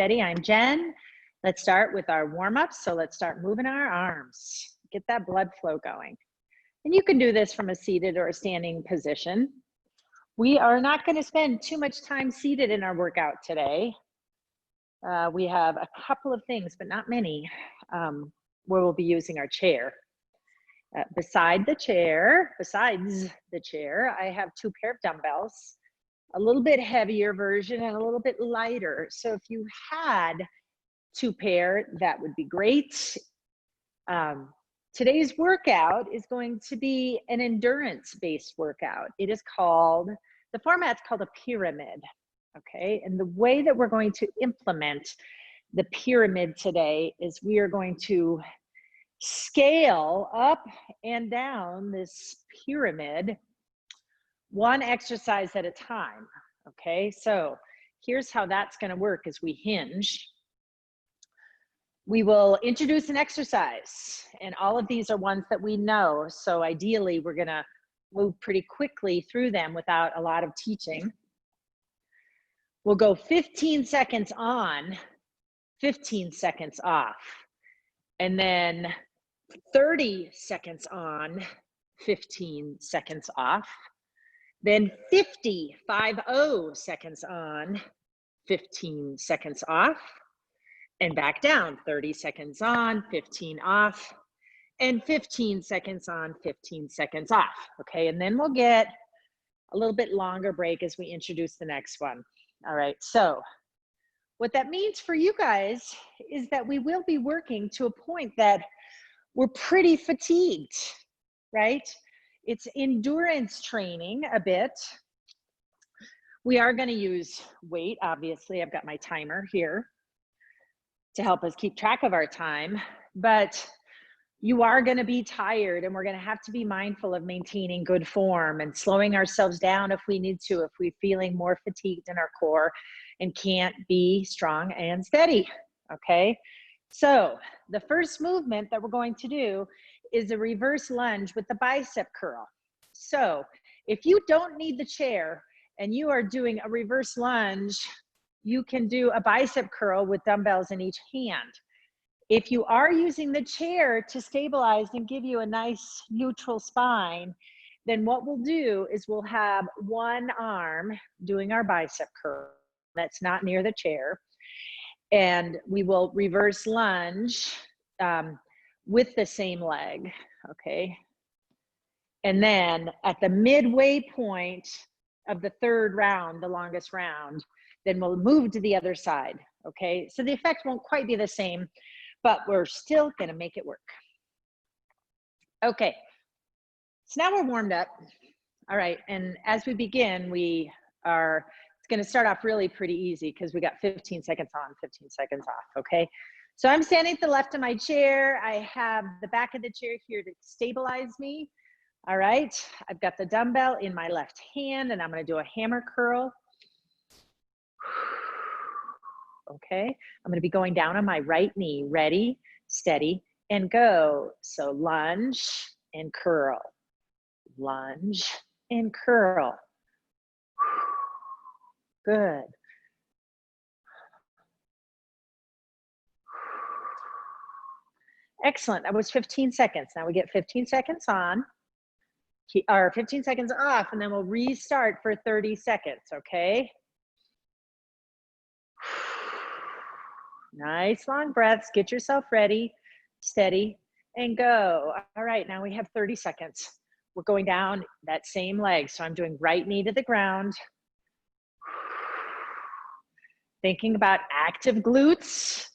Steady, I'm Jen. Let's start with our warm-ups. So let's start moving our arms. Get that blood flow going. And you can do this from a seated or a standing position. We are not going to spend too much time seated in our workout today. We have a couple of things, but not many, where we'll be using our chair. Besides the chair, I have 2 pair of dumbbells, a little bit heavier version and a little bit lighter. So if you had 2 pair, that would be great. Today's workout is going to be an endurance-based workout. It is called, the format's called a pyramid, okay? And the way that we're going to implement the pyramid today is we are going to scale up and down this pyramid, one exercise at a time, okay? So here's how that's gonna work as we hinge. We will introduce an exercise, and all of these are ones that we know, so ideally we're gonna move pretty quickly through them without a lot of teaching. We'll go 15 seconds on, 15 seconds off, and then 30 seconds on, 15 seconds off, then 50 seconds on, 15 seconds off, and back down, 30 seconds on, 15 off, and 15 seconds on, 15 seconds off, okay? And then we'll get a little bit longer break as we introduce the next one. All right, so what that means for you guys is that we will be working to a point that we're pretty fatigued, right? It's endurance training a bit. We are gonna use weight, obviously. I've got my timer here to help us keep track of our time, but you are gonna be tired, and we're gonna have to be mindful of maintaining good form and slowing ourselves down if we need to, if we're feeling more fatigued in our core and can't be strong and steady, okay? So the first movement that we're going to do is a reverse lunge with the bicep curl. So if you don't need the chair and you are doing a reverse lunge, you can do a bicep curl with dumbbells in each hand. If you are using the chair to stabilize and give you a nice neutral spine, then what we'll do is we'll have one arm doing our bicep curl that's not near the chair, and we will reverse lunge with the same leg, okay? And then at the midway point of the 3rd round, the longest round, then we'll move to the other side, okay? So the effect won't quite be the same, but we're still gonna make it work. Okay, so now we're warmed up. All right, and as we begin, it's gonna start off really pretty easy because we got 15 seconds on, 15 seconds off, okay? So I'm standing at the left of my chair. I have the back of the chair here to stabilize me. All right, I've got the dumbbell in my left hand, and I'm gonna do a hammer curl. Okay, I'm gonna be going down on my right knee. Ready, steady, and go. So lunge and curl, lunge and curl. Good. Excellent, that was 15 seconds. Now we get 15 seconds on, or 15 seconds off, and then we'll restart for 30 seconds, okay? Nice long breaths, get yourself ready, steady, and go. All right, now we have 30 seconds. We're going down that same leg. So I'm doing right knee to the ground. Thinking about active glutes.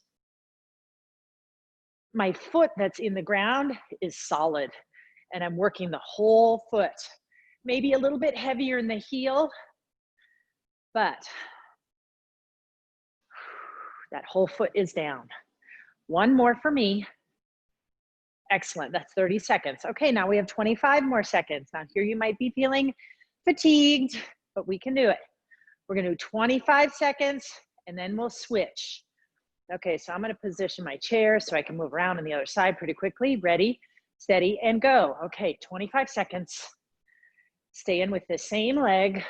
My foot that's in the ground is solid, and I'm working the whole foot. Maybe a little bit heavier in the heel, but that whole foot is down. One more for me. Excellent, that's 30 seconds. Okay, now we have 25 more seconds. Now here you might be feeling fatigued, but we can do it. We're gonna do 25 seconds, and then we'll switch. Okay, so I'm gonna position my chair so I can move around on the other side pretty quickly. Ready, steady, and go. Okay, 25 seconds. Stay in with the same leg.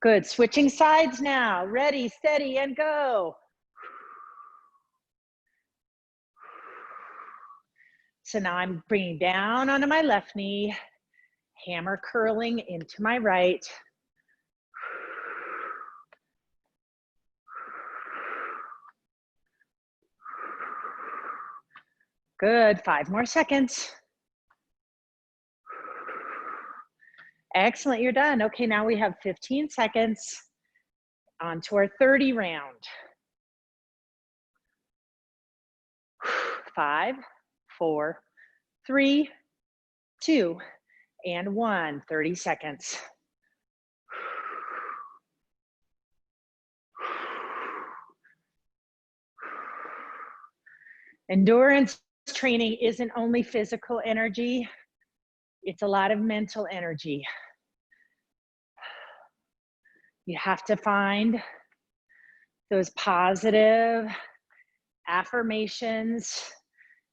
Good, switching sides now. Ready, steady, and go. So now I'm bringing down onto my left knee, hammer curling into my right. Good, 5 more seconds. Excellent, you're done. Okay, now we have 15 seconds on to our 30 round. 5, 4, 3, 2, and 1. 30 seconds. Endurance training isn't only physical energy, it's a lot of mental energy. You have to find those positive affirmations,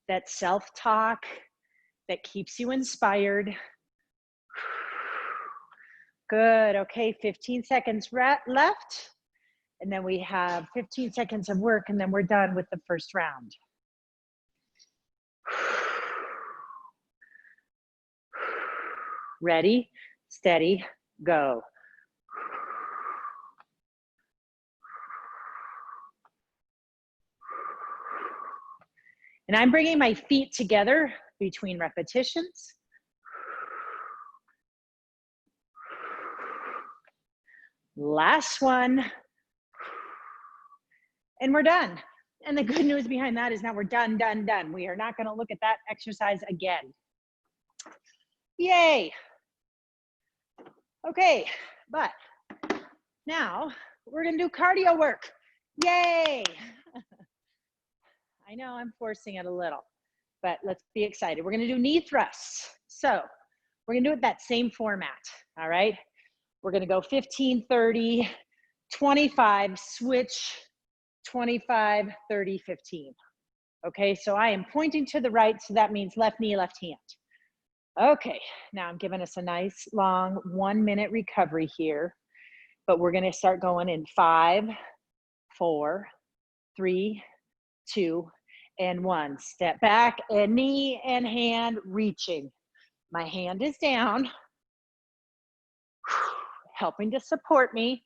that self-talk that keeps you inspired. Good, okay, 15 seconds left. And then we have 15 seconds of work and then we're done with the first round. Ready, steady, go. And I'm bringing my feet together between repetitions. Last one. And we're done. And the good news behind that is now we're done, done, done. We are not going to look at that exercise again. Yay. Okay, but now we're going to do cardio work. Yay. I know I'm forcing it a little, but let's be excited. We're going to do knee thrusts. So we're going to do it that same format. All right. We're going to go 15, 30, 25, switch, 25, 30, 15. Okay, so I am pointing to the right, so that means left knee, left hand. Okay, now I'm giving us a nice long 1 minute recovery here, but we're gonna start going in 5, 4, 3, 2, and 1. Step back and knee and hand reaching. My hand is down, helping to support me.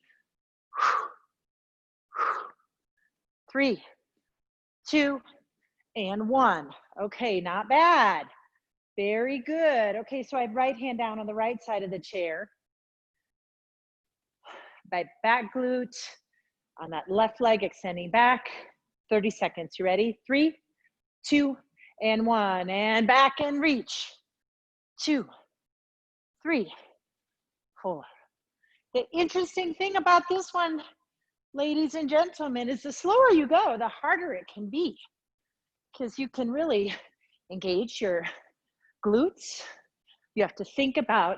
3, 2, and 1. Okay, not bad. Very good. Okay, so I have right hand down on the right side of the chair. My back glute on that left leg extending back. 30 seconds. You ready? 3, 2, and 1. And back and reach. 2, 3, 4. The interesting thing about this one, ladies and gentlemen, is the slower you go, the harder it can be, because you can really engage your glutes. You have to think about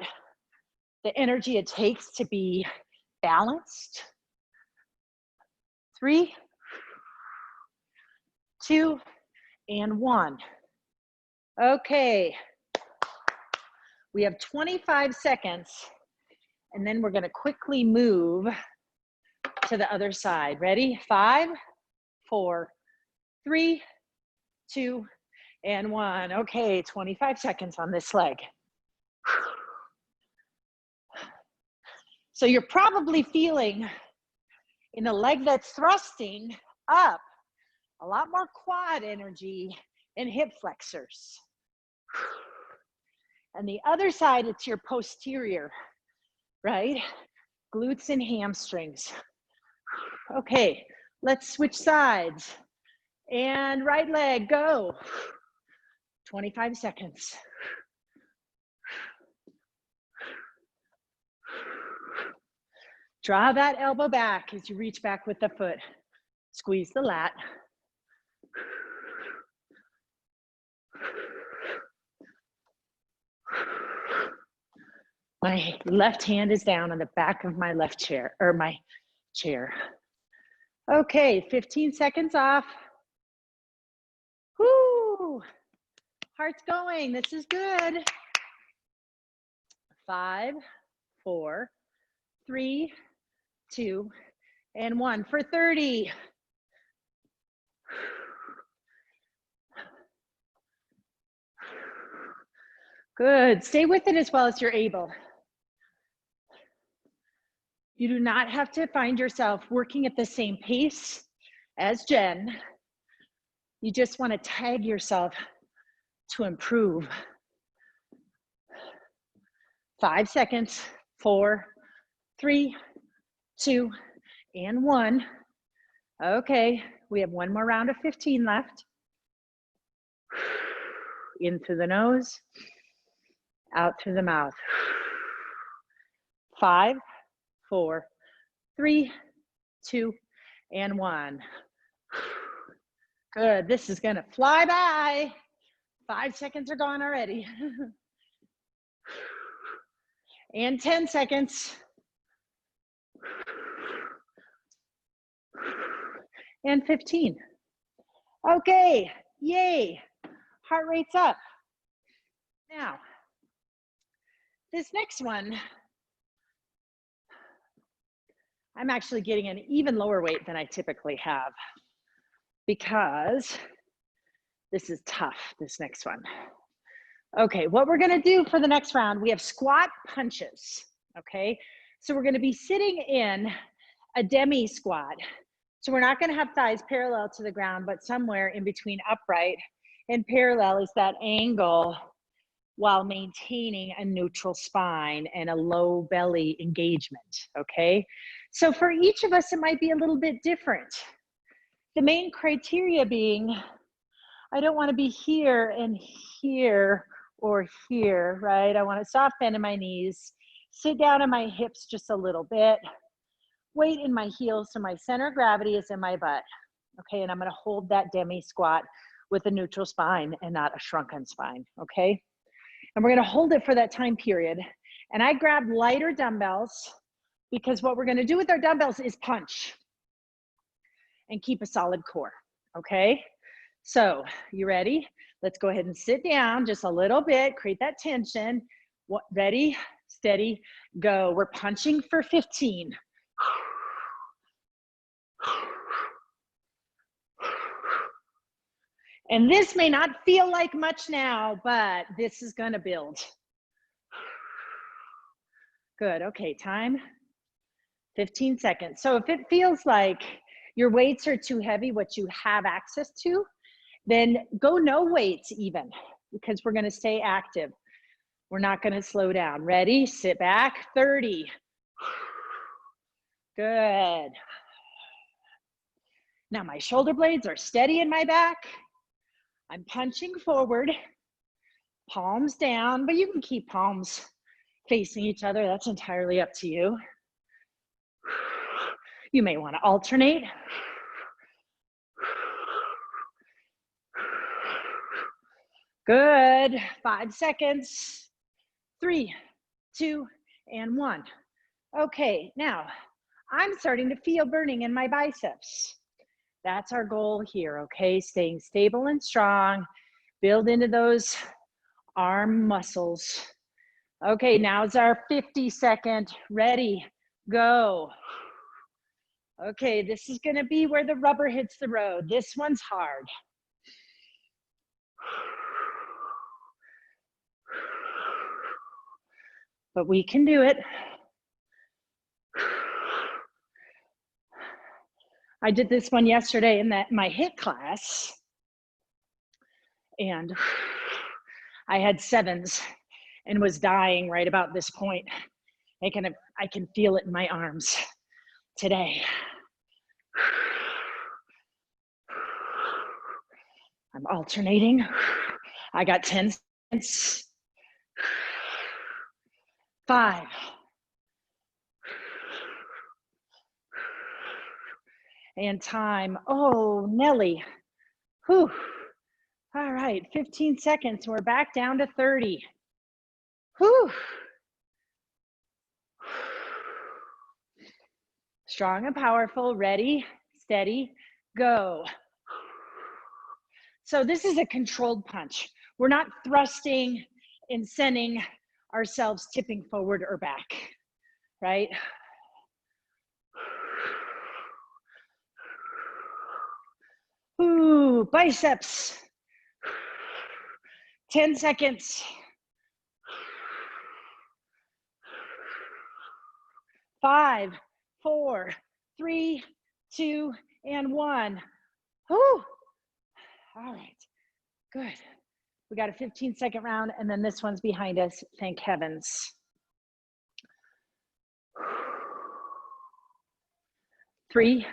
the energy it takes to be balanced. 3, 2, and 1. Okay. We have 25 seconds, and then we're going to quickly move to the other side. Ready? 5, 4, 3, 2, and 1. Okay, 25 seconds on this leg. So you're probably feeling in the leg that's thrusting up a lot more quad energy and hip flexors. And the other side, it's your posterior, right? Glutes and hamstrings. Okay, let's switch sides. And right leg, go. 25 seconds. Draw that elbow back as you reach back with the foot. Squeeze the lat. My left hand is down on the back of my left chair, or my chair. Okay, 15 seconds off. Whoo! Heart's going, this is good. 5, 4, 3, 2, and 1 for 30. Good. Stay with it as well as you're able. You do not have to find yourself working at the same pace as Jen. You just want to tag yourself to improve. 5 seconds, 4, 3, 2, and 1. Okay, we have one more round of 15 left. In through the nose, out through the mouth. 5, 4, 3, 2, and 1. Good, this is gonna fly by. 5 seconds are gone already. And 10 seconds. And 15. Okay, yay, heart rate's up. Now, this next one, I'm actually getting an even lower weight than I typically have because this is tough, this next one. Okay, what we're gonna do for the next round, we have squat punches, okay? So we're gonna be sitting in a demi squat. So we're not gonna have thighs parallel to the ground, but somewhere in between upright and parallel is that angle while maintaining a neutral spine and a low belly engagement, okay? So for each of us, it might be a little bit different. The main criteria being, I don't wanna be here and here or here, right? I want a soft bend in my knees, sit down in my hips just a little bit, weight in my heels so my center of gravity is in my butt, okay? And I'm gonna hold that demi squat with a neutral spine and not a shrunken spine, okay? And we're gonna hold it for that time period. And I grab lighter dumbbells because what we're gonna do with our dumbbells is punch and keep a solid core, okay? So, you ready? Let's go ahead and sit down just a little bit, create that tension. Ready, steady, go. We're punching for 15. And this may not feel like much now, but this is gonna build. Good, okay, time, 15 seconds. So if it feels like your weights are too heavy, what you have access to, then go no weights even, because we're gonna stay active. We're not gonna slow down. Ready, sit back, 30. Good. Now my shoulder blades are steady in my back. I'm punching forward, palms down, but you can keep palms facing each other. That's entirely up to you. You may want to alternate. Good, 5 seconds. 3, 2, and 1. Okay, now I'm starting to feel burning in my biceps. That's our goal here, okay? Staying stable and strong, build into those arm muscles. Okay, now's our 50-second, ready, go. Okay, this is gonna be where the rubber hits the road. This one's hard. But we can do it. I did this one yesterday in my HIIT class, and I had 7s and was dying right about this point. I can feel it in my arms today. I'm alternating. I got 10 seconds. 5. And time. Oh, Nelly. Whew. All right, 15 seconds. We're back down to 30. Whew. Strong and powerful. Ready, steady, go. So this is a controlled punch. We're not thrusting and sending ourselves tipping forward or back, right? Woo, biceps. 10 seconds. 5, 4, 3, 2, and 1. Woo. All right, good. We got a 15-second round, and then this one's behind us, thank heavens. 3,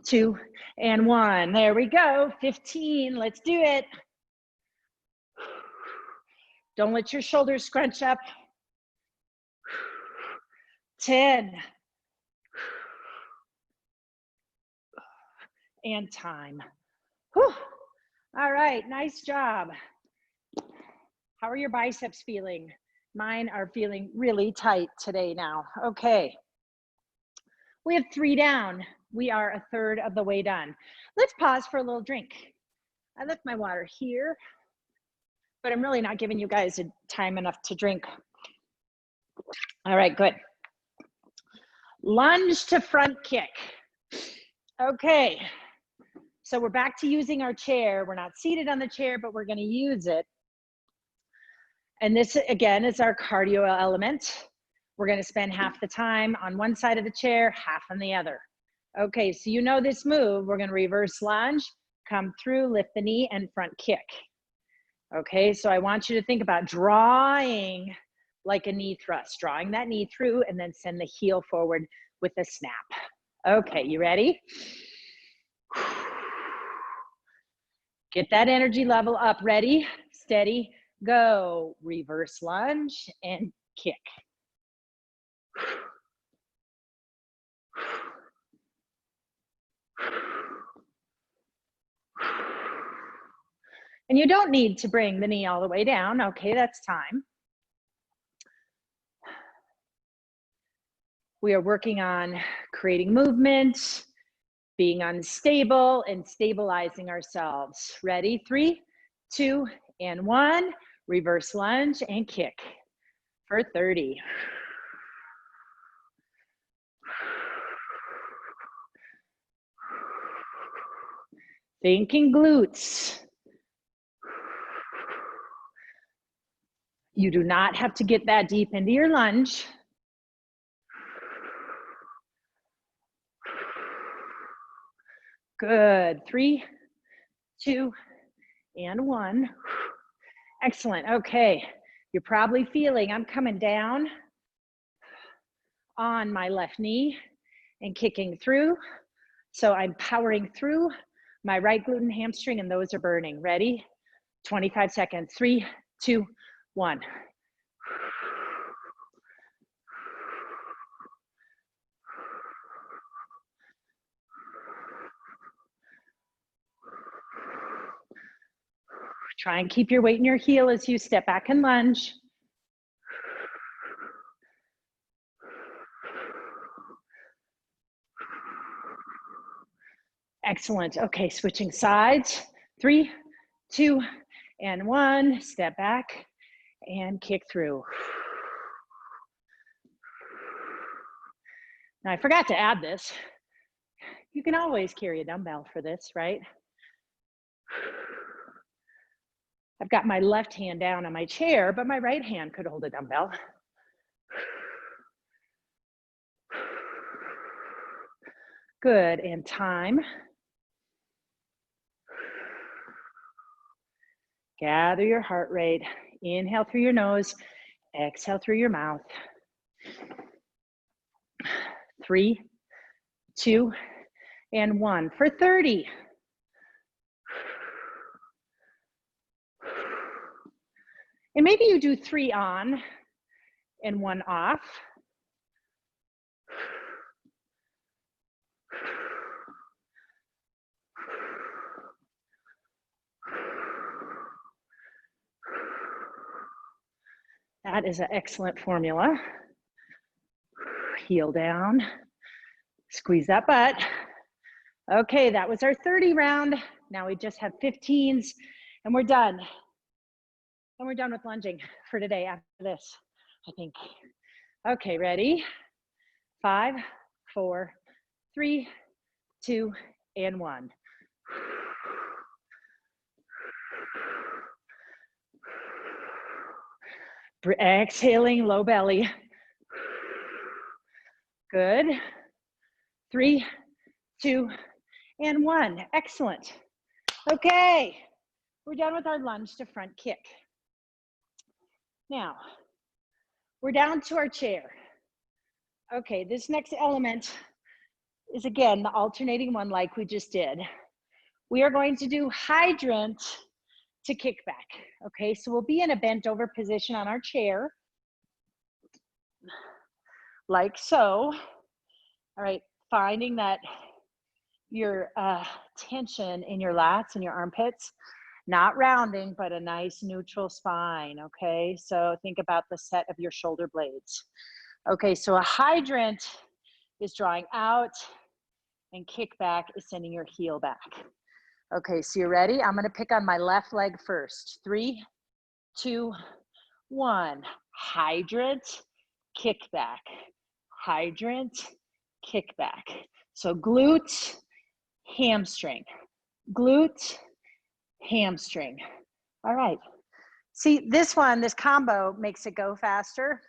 2, and 1. There we go, 15, let's do it. Don't let your shoulders scrunch up. 10. And time. Whew. All right, nice job. How are your biceps feeling? Mine are feeling really tight today now. Okay. We have 3 down. We are a third of the way done. Let's pause for a little drink. I left my water here, but I'm really not giving you guys time enough to drink. All right, good. Lunge to front kick. Okay, so we're back to using our chair. We're not seated on the chair, but we're gonna use it. And this, again, is our cardio element. We're gonna spend half the time on one side of the chair, half on the other. Okay, so you know this move. We're gonna reverse lunge, come through, lift the knee, and front kick. Okay, so I want you to think about drawing like a knee thrust, drawing that knee through, and then send the heel forward with a snap. Okay, you ready? Get that energy level up. Ready, steady, go. Reverse lunge and kick. And you don't need to bring the knee all the way down. Okay, that's time. We are working on creating movement, being unstable, and stabilizing ourselves. Ready? 3, 2, and 1. Reverse lunge and kick for 30. Thinking glutes. You do not have to get that deep into your lunge. Good. 3, 2, and 1. Excellent. Okay. You're probably feeling I'm coming down on my left knee and kicking through. So I'm powering through my right glute and hamstring, and those are burning. Ready? 25 seconds. 3, 2, 1. Try and keep your weight in your heel as you step back and lunge. Excellent. Okay, switching sides. 3, 2, and 1. Step back and kick through. Now, I forgot to add this. You can always carry a dumbbell for this, right? I've got my left hand down on my chair, but my right hand could hold a dumbbell. Good, and time. Gather your heart rate. Inhale through your nose, exhale through your mouth. 3, 2, and 1 for 30. And maybe you do 3 on and 1 off. That is an excellent formula. Heel down, squeeze that butt. Okay, that was our 30 round. Now we just have 15s and we're done. And we're done with lunging for today after this, I think. Okay, ready? 5, 4, 3, 2, and 1. Exhaling, low belly. Good. 3, 2, and 1. Excellent. Okay, we're done with our lunge to front kick. Now, we're down to our chair. Okay, this next element is again the alternating one like we just did. We are going to do hydrant to kick back. Okay, so we'll be in a bent over position on our chair, like so. All right, finding that your tension in your lats and your armpits, not rounding, but a nice neutral spine, okay? So think about the set of your shoulder blades. Okay, so a hydrant is drawing out, and kick back is sending your heel back. Okay, so you're ready? I'm gonna pick on my left leg first. 3, 2, 1. Hydrant, kick back. Hydrant, kick back. So glute, hamstring. Glute, hamstring. All right. See, this combo makes it go faster.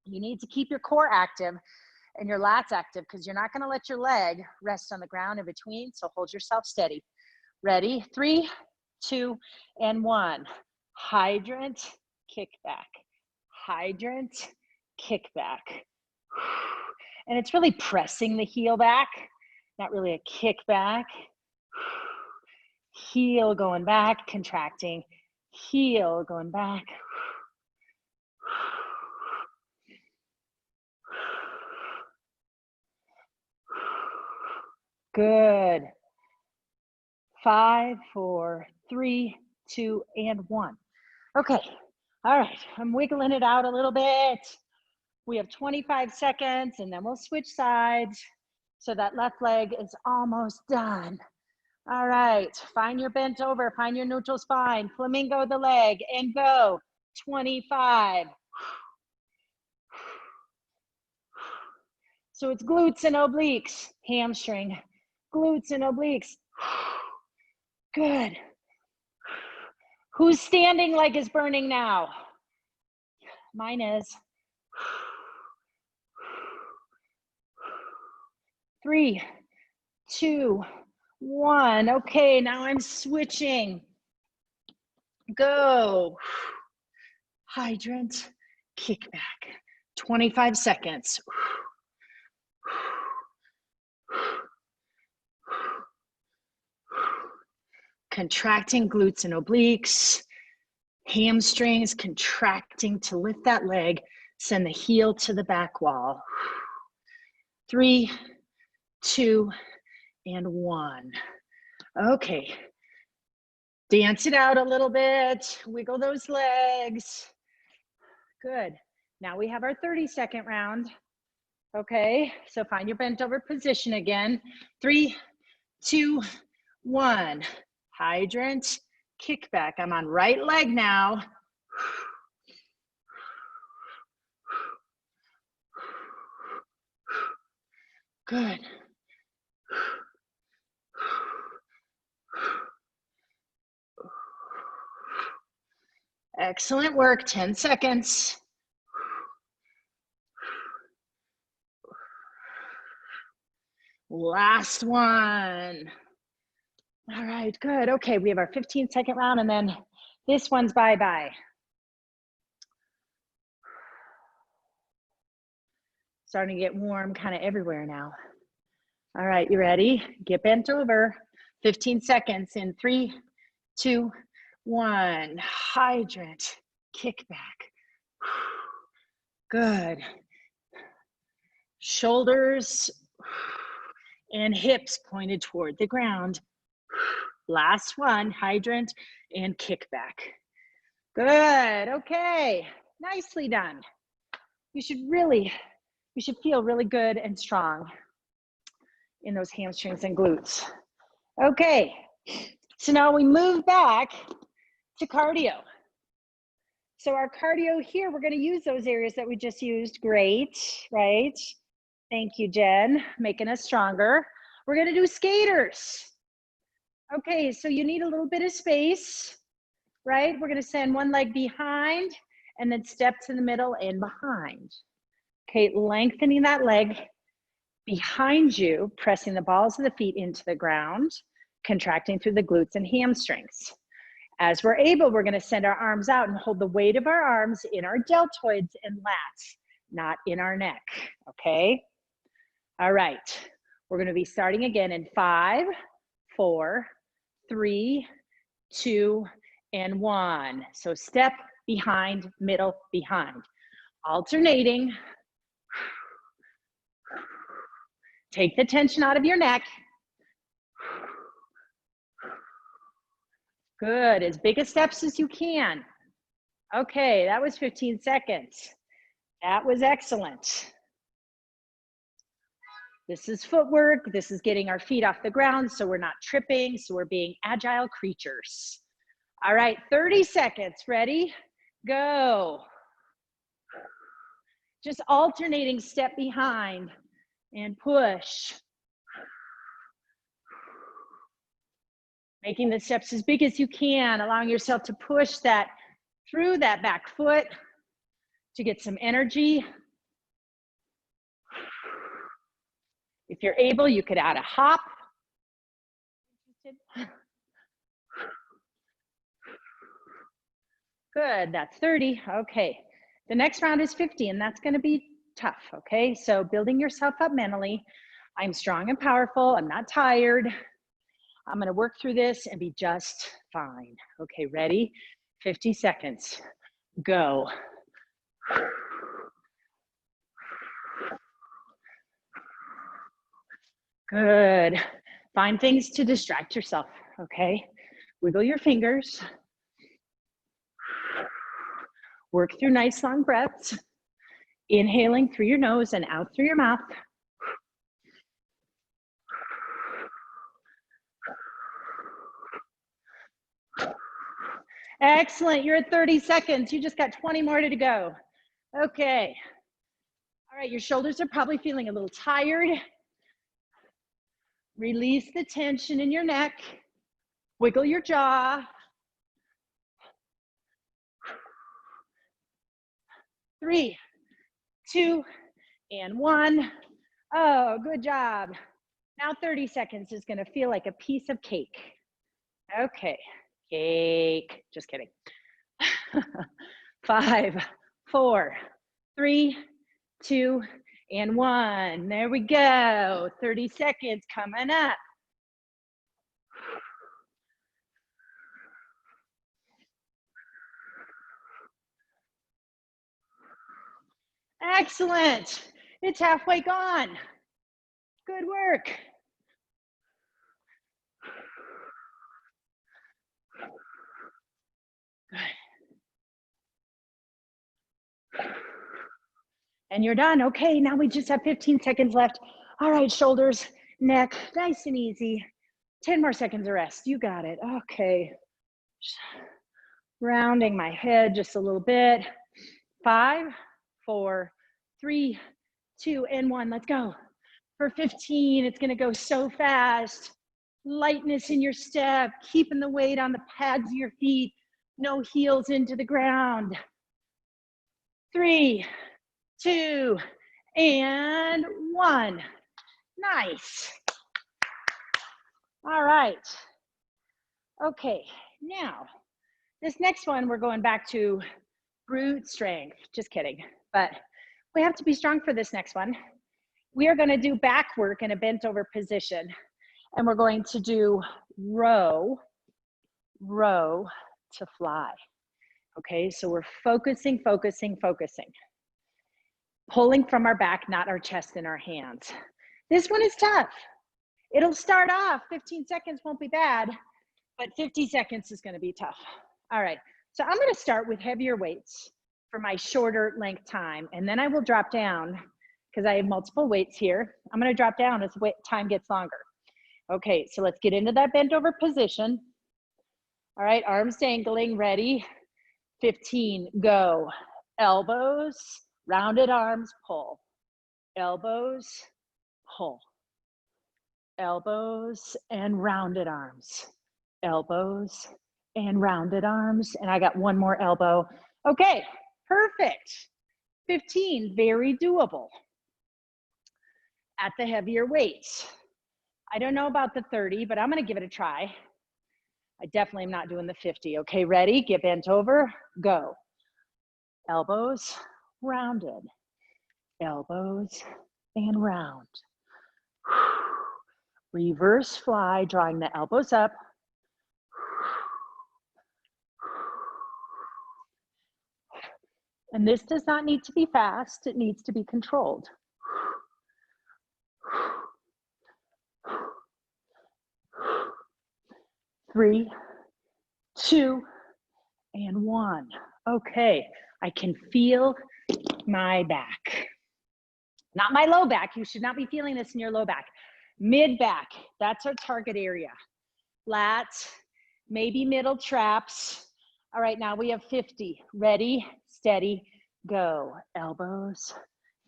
You need to keep your core active and your lats active because you're not going to let your leg rest on the ground in between. So hold yourself steady. Ready? 3, 2, and 1. Hydrant, kick back. Hydrant, kick back. And it's really pressing the heel back, not really a kick back. Heel going back, contracting. Heel going back. Good. 5, 4, 3, 2, and 1. Okay. All right. I'm wiggling it out a little bit. We have 25 seconds and then we'll switch sides. So that left leg is almost done. All right. Find your bent over, find your neutral spine, flamingo the leg, and go. 25. So it's glutes and obliques, hamstring, glutes and obliques. Good. Whose standing leg is burning now? Mine is. 3, 2, 1. Okay, now I'm switching. Go. Hydrant, kick back. 25 seconds. Contracting glutes and obliques. Hamstrings contracting to lift that leg. Send the heel to the back wall. 3, 2, and 1. Okay. Dance it out a little bit. Wiggle those legs. Good. Now we have our 30-second round. Okay, so find your bent over position again. 3, 2, 1. Hydrant, kick back. I'm on right leg now. Good. Excellent work, 10 seconds. Last one. All right, good. Okay, we have our 15-second round and then this one's bye-bye. Starting to get warm kind of everywhere now. All right, you ready? Get bent over. 15 seconds in 3, 2, 1. Hydrant, kick back. Good. Shoulders and hips pointed toward the ground. Last one, hydrant and kick back. Good, okay, nicely done. You should feel really good and strong in those hamstrings and glutes. Okay, so now we move back to cardio. So our cardio here, we're gonna use those areas that we just used. Great, right? Thank you, Jen, making us stronger. We're gonna do skaters. Okay, so you need a little bit of space, right? We're gonna send one leg behind and then step to the middle and behind. Okay, lengthening that leg behind you, pressing the balls of the feet into the ground, contracting through the glutes and hamstrings. As we're able, we're gonna send our arms out and hold the weight of our arms in our deltoids and lats, not in our neck, okay? All right, we're gonna be starting again in 5, 4, 3, 2, and 1. So step, behind, middle, behind. Alternating. Take the tension out of your neck. Good, as big as steps as you can. Okay, that was 15 seconds. That was excellent. This is footwork. This is getting our feet off the ground so we're not tripping, so we're being agile creatures. All right, 30 seconds. Ready? Go. Just alternating step behind and push. Making the steps as big as you can, allowing yourself to push that through that back foot to get some energy. If you're able, you could add a hop. Good, that's 30. Okay, the next round is 50, and that's gonna be tough, okay? So building yourself up mentally. I'm strong and powerful, I'm not tired. I'm gonna work through this and be just fine. Okay, ready? 50 seconds, go. Good. Find things to distract yourself, okay? Wiggle your fingers. Work through nice long breaths. Inhaling through your nose and out through your mouth. Excellent, you're at 30 seconds. You just got 20 more to go. Okay. All right, your shoulders are probably feeling a little tired. Release the tension in your neck. Wiggle your jaw. 3, 2, and 1. Oh, good job. Now 30 seconds is gonna feel like a piece of cake. Okay, cake, just kidding. 5, 4, 3, 2, and 1. There we go. 30 seconds coming up. Excellent. It's halfway gone. Good work. Good. And you're done. Okay, now we just have 15 seconds left. All right, shoulders, neck, nice and easy. 10 more seconds of rest. You got it. Okay. Rounding my head just a little bit. 5, 4, 3, 2, and 1. Let's go. For 15, it's gonna go so fast. Lightness in your step, keeping the weight on the pads of your feet, no heels into the ground. 3, 2, and 1. Nice. All right. Okay, now, this next one, we're going back to brute strength. Just kidding, but we have to be strong for this next one. We are gonna do back work in a bent over position, and we're going to do row to fly. Okay, so we're focusing. Pulling from our back, not our chest and our hands. This one is tough. It'll start off, 15 seconds won't be bad, but 50 seconds is gonna be tough. All right, so I'm gonna start with heavier weights for my shorter length time, and then I will drop down because I have multiple weights here. I'm gonna drop down as time gets longer. Okay, so let's get into that bent over position. All right, arms dangling, ready? 15, go. Elbows, rounded arms, pull. Elbows, pull. Elbows and rounded arms. Elbows and rounded arms. And I got one more elbow. Okay, Perfect. 15, very doable at the heavier weights. I don't know about the 30, but I'm gonna give it a try. I definitely am not doing the 50. Okay, ready? Get bent over, go. Elbows rounded, elbows and round. Reverse fly, drawing the elbows up. And this does not need to be fast, it needs to be controlled. 3, 2, and 1. Okay, I can feel my back. Not my low back, you should not be feeling this in your low back. Mid back, that's our target area. Lats, maybe middle traps. All right, now we have 50. Ready, steady, go. Elbows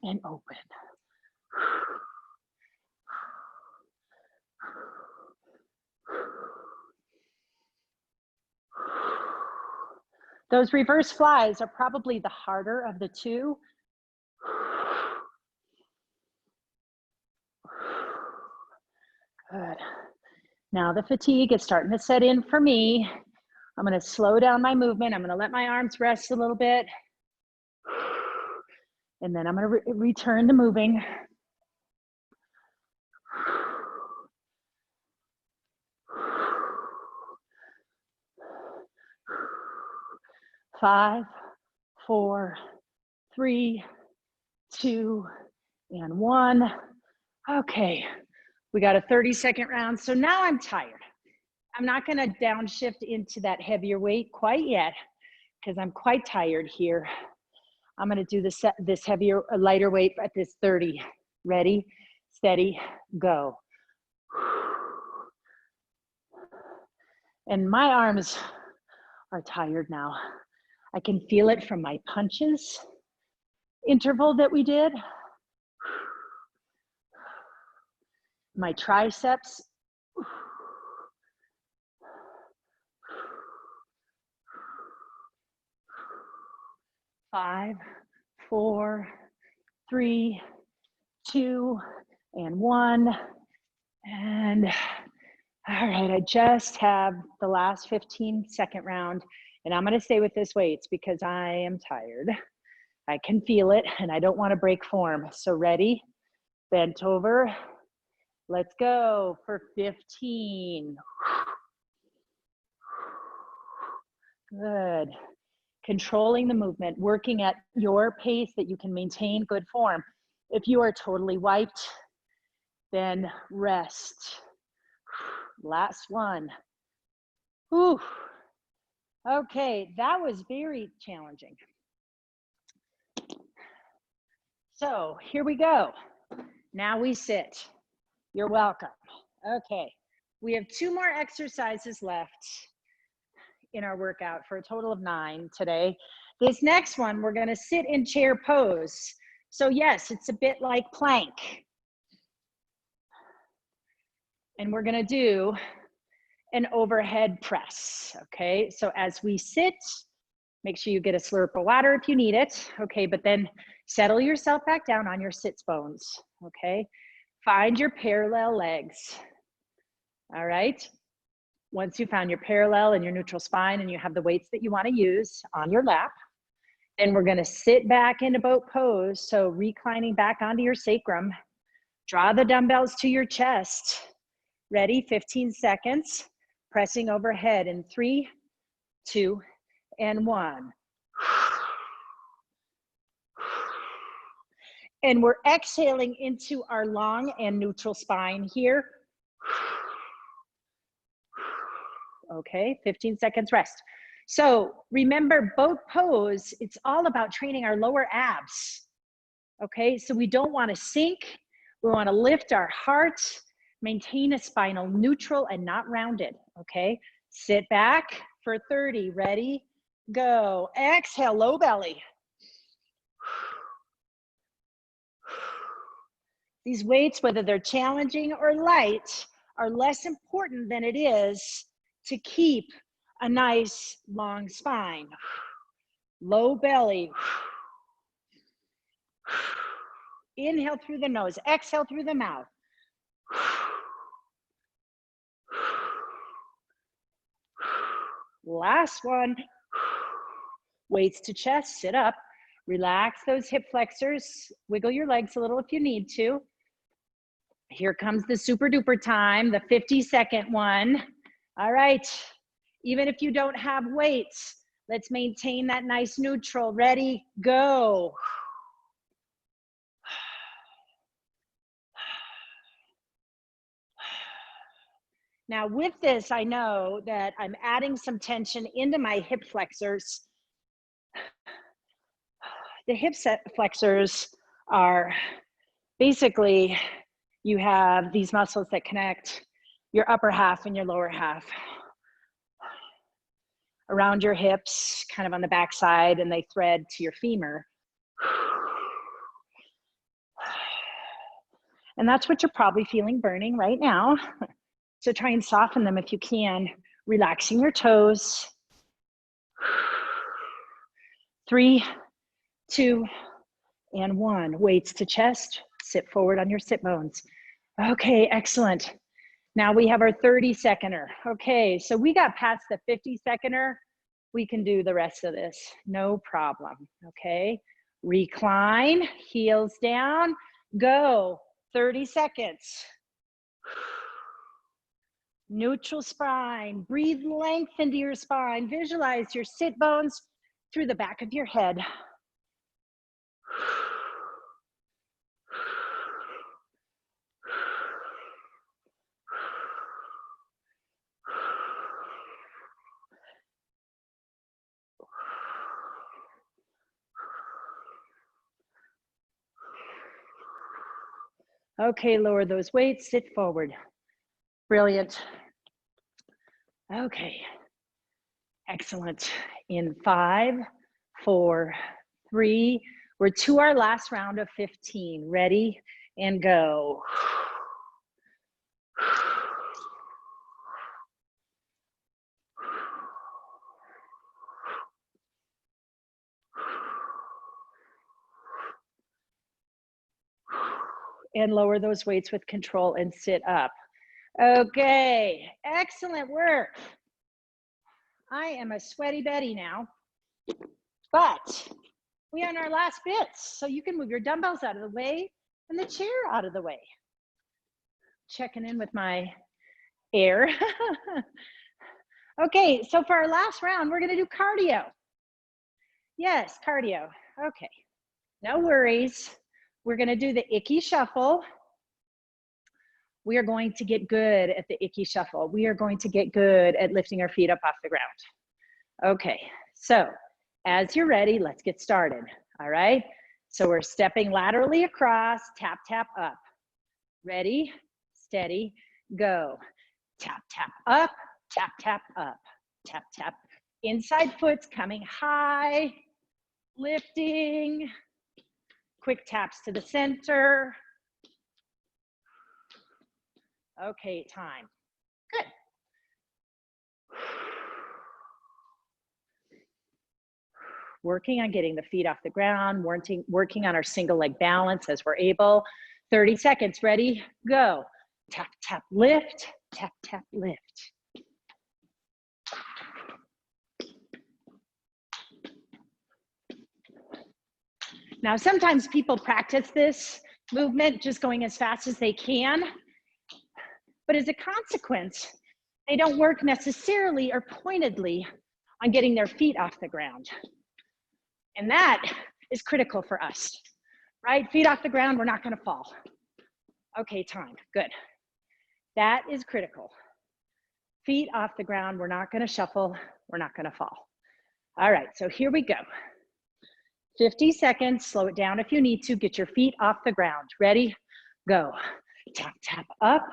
and open. Those reverse flies are probably the harder of the two. Good. Now the fatigue is starting to set in for me. I'm gonna slow down my movement. I'm gonna let my arms rest a little bit. And then I'm gonna return to moving. 5, 4, 3, 2, and 1. Okay, we got a 30-second round. So now I'm tired. I'm not gonna downshift into that heavier weight quite yet because I'm quite tired here. I'm gonna do this heavier, lighter weight at this 30. Ready, steady, go. And my arms are tired now. I can feel it from my punches interval that we did. My triceps. 5, 4, 3, 2, and 1. And all right, I just have the last 15-second round, and I'm gonna stay with this weights because I am tired. I can feel it, and I don't wanna break form. So ready, bent over. Let's go for 15. Good. Controlling the movement, working at your pace that you can maintain good form. If you are totally wiped, then rest. Last one. Whew. Okay, that was very challenging. So here we go. Now we sit. You're welcome. Okay, we have 2 more exercises left in our workout for a total of 9 today. This next one, we're gonna sit in chair pose. So yes, it's a bit like plank. And we're gonna do an overhead press, okay? So as we sit, make sure you get a slurp of water if you need it, okay? But then settle yourself back down on your sits bones, okay? Find your parallel legs, all right? Once you found your parallel and your neutral spine and you have the weights that you wanna use on your lap, then we're gonna sit back into boat pose. So reclining back onto your sacrum, draw the dumbbells to your chest. Ready, 15 seconds, pressing overhead in 3, 2, and 1. And we're exhaling into our long and neutral spine here. Okay, 15 seconds rest. So remember, boat pose, it's all about training our lower abs. Okay, so we don't want to sink. We want to lift our heart, maintain a spinal neutral and not rounded. Okay, sit back for 30. Ready, go. Exhale, low belly. These weights, whether they're challenging or light, are less important than it is to keep a nice long spine. Low belly. Inhale through the nose, exhale through the mouth. Last one. Weights to chest, sit up. Relax those hip flexors. Wiggle your legs a little if you need to. Here comes the super duper time, the 50-second one. All right, even if you don't have weights, let's maintain that nice neutral. Ready, go. Now with this, I know that I'm adding some tension into my hip flexors. The hip flexors are basically, you have these muscles that connect your upper half and your lower half around your hips, kind of on the back side, and they thread to your femur. And that's what you're probably feeling burning right now. So try and soften them if you can, relaxing your toes. 3, 2, and 1. Weights to chest, sit forward on your sit bones. Okay, excellent. Now we have our 30-seconder. Okay, so we got past the 50-seconder. We can do the rest of this, no problem, okay? Recline, heels down, go, 30 seconds. Neutral spine, breathe length into your spine. Visualize your sit bones through the back of your head. Okay, lower those weights, sit forward. Brilliant. Okay, excellent. In 5, 4, 3, we're to our last round of 15. Ready and go. And lower those weights with control and sit up. Okay, excellent work. I am a sweaty Betty now, but we are in our last bits, so you can move your dumbbells out of the way and the chair out of the way. Checking in with my air. Okay, so for our last round, we're gonna do cardio. Yes, cardio, okay. No worries. We're gonna do the icky shuffle. We are going to get good at the icky shuffle. We are going to get good at lifting our feet up off the ground. Okay, so as you're ready, let's get started, all right? So we're stepping laterally across, tap, tap, up. Ready, steady, go. Tap, tap, up, tap, tap, up, tap, tap. Inside foot's coming high, lifting. Quick taps to the center. Okay, time. Good. Working on getting the feet off the ground, working on our single leg balance as we're able. 30 seconds, ready, go. Tap, tap, lift, tap, tap, lift. Now, sometimes people practice this movement just going as fast as they can, but as a consequence, they don't work necessarily or pointedly on getting their feet off the ground. And that is critical for us, right? Feet off the ground, we're not gonna fall. Okay, time, good. That is critical. Feet off the ground, we're not gonna shuffle, we're not gonna fall. All right, so here we go. 50 seconds, slow it down if you need to, get your feet off the ground. Ready, go. Tap, tap, up.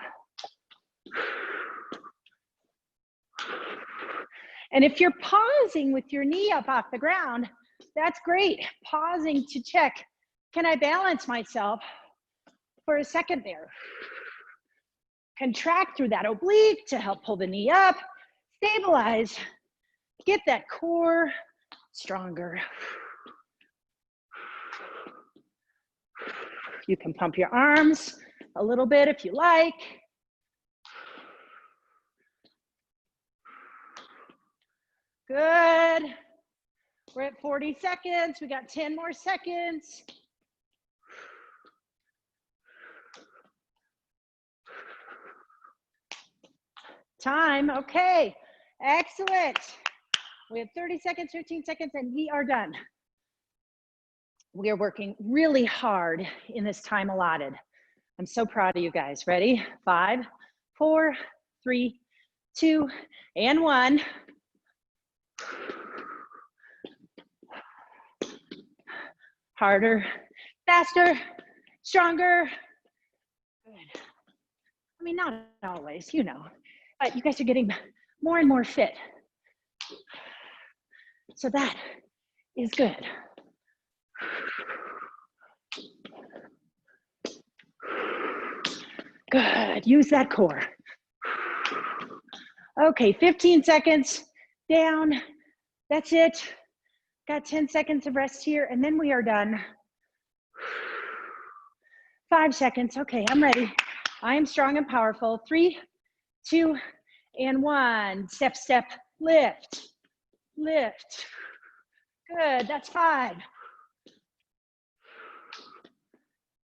And if you're pausing with your knee up off the ground, that's great. Pausing to check, can I balance myself for a second there? Contract through that oblique to help pull the knee up, stabilize, get that core Stronger. You can pump your arms a little bit if you like. Good. We're at 40 seconds. We got 10 more seconds. Time. Okay. Excellent. We have 30 seconds, 15 seconds, and we are done. We are working really hard in this time allotted. I'm so proud of you guys. Ready? 5, 4, 3, 2, and 1. Harder, faster, stronger. Good. I mean, not always, you know, but you guys are getting more and more fit. So that is good. Good, use that core. Okay, 15 seconds down, that's it. Got 10 seconds of rest here, and then we are done. 5 seconds, okay, I'm ready. I am strong and powerful. 3, 2, and 1. Step, step, lift, lift. Good, that's 5.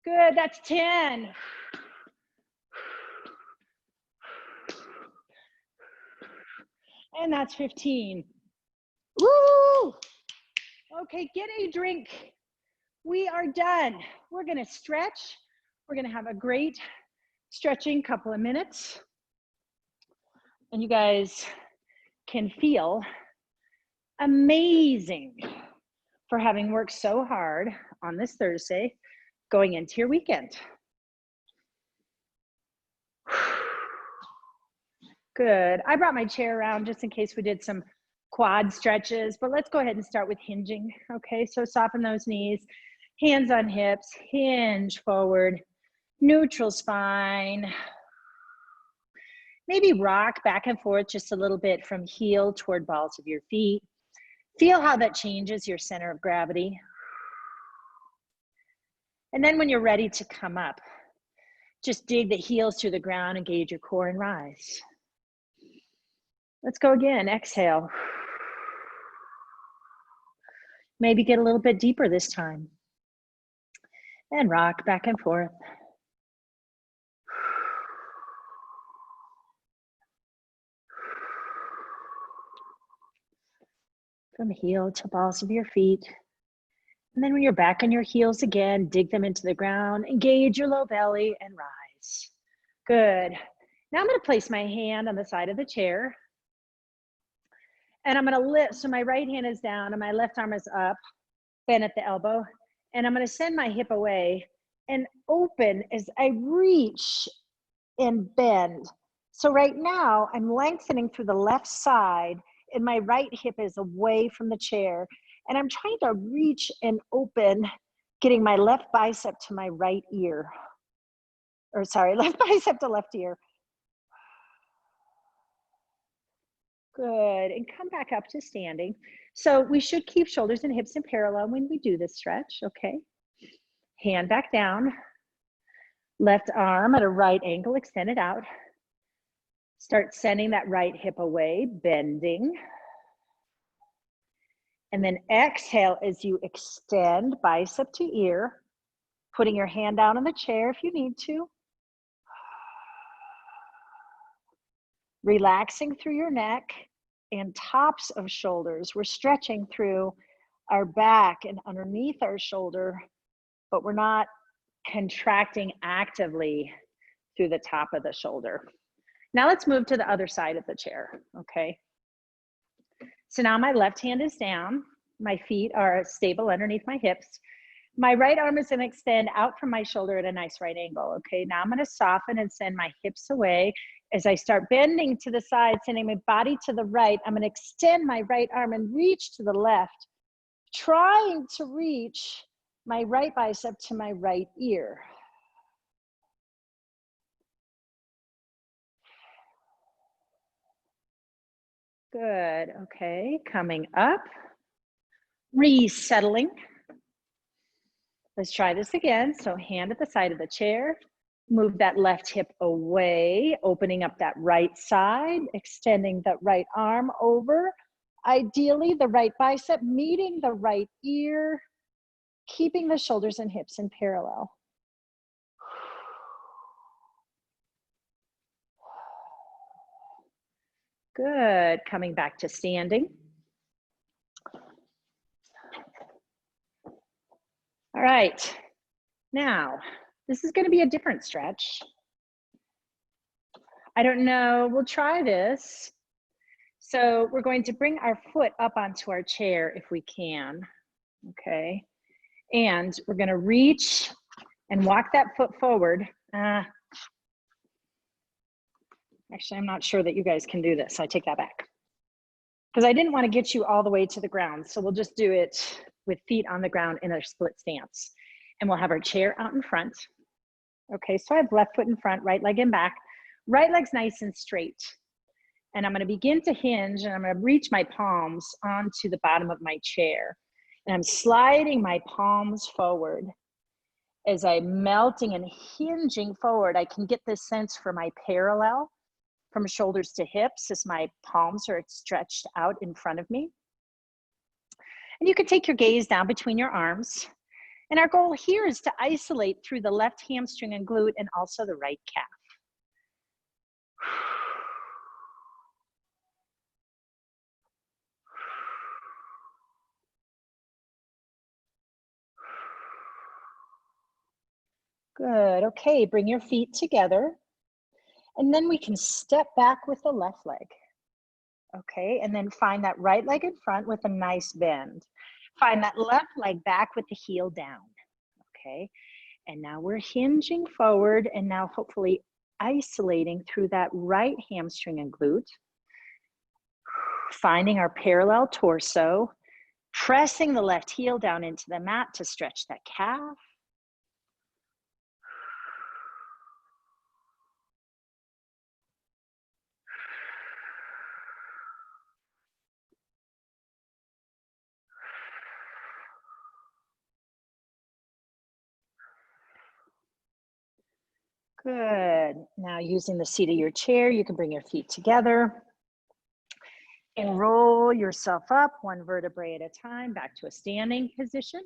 Good, that's 10. And that's 15. Woo! Okay, get a drink. We are done. We're gonna stretch. We're gonna have a great stretching couple of minutes. And you guys can feel amazing for having worked so hard on this Thursday going into your weekend. Good. I brought my chair around just in case we did some quad stretches, but let's go ahead and start with hinging. Okay, so soften those knees, hands on hips, hinge forward, neutral spine. Maybe rock back and forth just a little bit from heel toward balls of your feet. Feel how that changes your center of gravity. And then when you're ready to come up, just dig the heels to the ground, engage your core and rise. Let's go again, exhale. Maybe get a little bit deeper this time. And rock back and forth. From heel to balls of your feet. And then when you're back on your heels again, dig them into the ground, engage your low belly and rise. Good. Now I'm gonna place my hand on the side of the chair. And I'm gonna lift, so my right hand is down and my left arm is up, bend at the elbow. And I'm gonna send my hip away and open as I reach and bend. So right now I'm lengthening through the left side and my right hip is away from the chair. And I'm trying to reach and open, getting my left bicep to my right ear. Or sorry, left bicep to left ear. Good, and come back up to standing. So we should keep shoulders and hips in parallel when we do this stretch, okay? Hand back down. Left arm at a right angle, extend it out. Start sending that right hip away, bending. And then exhale as you extend bicep to ear, putting your hand down on the chair if you need to. Relaxing through your neck and tops of shoulders. We're stretching through our back and underneath our shoulder, but we're not contracting actively through the top of the shoulder. Now let's move to the other side of the chair, okay? So now my left hand is down. My feet are stable underneath my hips. My right arm is gonna extend out from my shoulder at a nice right angle, okay? Now I'm gonna soften and send my hips away. As I start bending to the side, sending my body to the right, I'm gonna extend my right arm and reach to the left, trying to reach my right bicep to my right ear. Good, okay, coming up. Resettling. Let's try this again. So hand at the side of the chair. Move that left hip away, opening up that right side, extending that right arm over. Ideally, the right bicep meeting the right ear, keeping the shoulders and hips in parallel. Good. Coming back to standing. All right. Now, this is going to be a different stretch. I don't know. We'll try this. So we're going to bring our foot up onto our chair if we can. Okay. And we're going to reach and walk that foot forward. Actually, I'm not sure that you guys can do this. I take that back. Because I didn't want to get you all the way to the ground. So we'll just do it with feet on the ground in a split stance. And we'll have our chair out in front. Okay, so I have left foot in front, right leg in back. Right leg's nice and straight. And I'm going to begin to hinge, and I'm going to reach my palms onto the bottom of my chair. And I'm sliding my palms forward. As I'm melting and hinging forward, I can get this sense for my parallel from shoulders to hips as my palms are stretched out in front of me. And you can take your gaze down between your arms. And our goal here is to isolate through the left hamstring and glute and also the right calf. Good. Okay, bring your feet together. And then we can step back with the left leg. Okay, and then find that right leg in front with a nice bend. Find that left leg back with the heel down. Okay, and now we're hinging forward and now hopefully isolating through that right hamstring and glute. Finding our parallel torso, pressing the left heel down into the mat to stretch that calf. Good. Now using the seat of your chair, you can bring your feet together and roll yourself up one vertebrae at a time back to a standing position.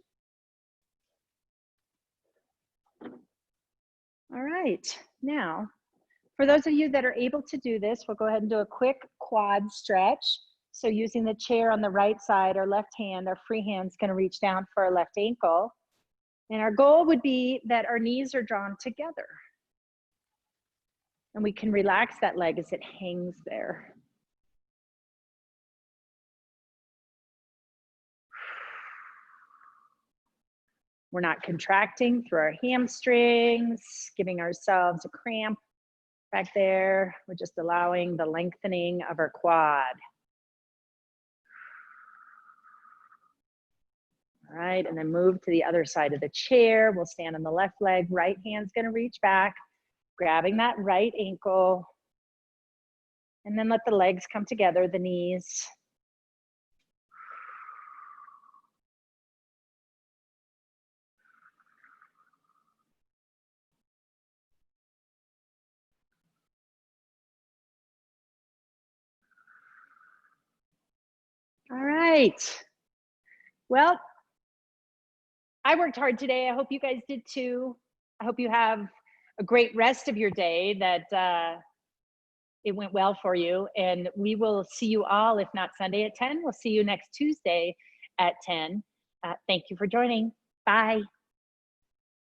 All right. Now, for those of you that are able to do this, we'll go ahead and do a quick quad stretch. So using the chair on the right side, our left hand, our free hand's going to reach down for our left ankle. And our goal would be that our knees are drawn together. And we can relax that leg as it hangs there. We're not contracting through our hamstrings, giving ourselves a cramp back there. We're just allowing the lengthening of our quad. All right, and then move to the other side of the chair. We'll stand on the left leg. Right hand's gonna reach back, grabbing that right ankle. And then let the legs come together, the knees. All right. Well, I worked hard today. I hope you guys did too. I hope you have a great rest of your day, that it went well for you. And we will see you all, if not Sunday at 10, we'll see you next Tuesday at 10. Thank you for joining. Bye.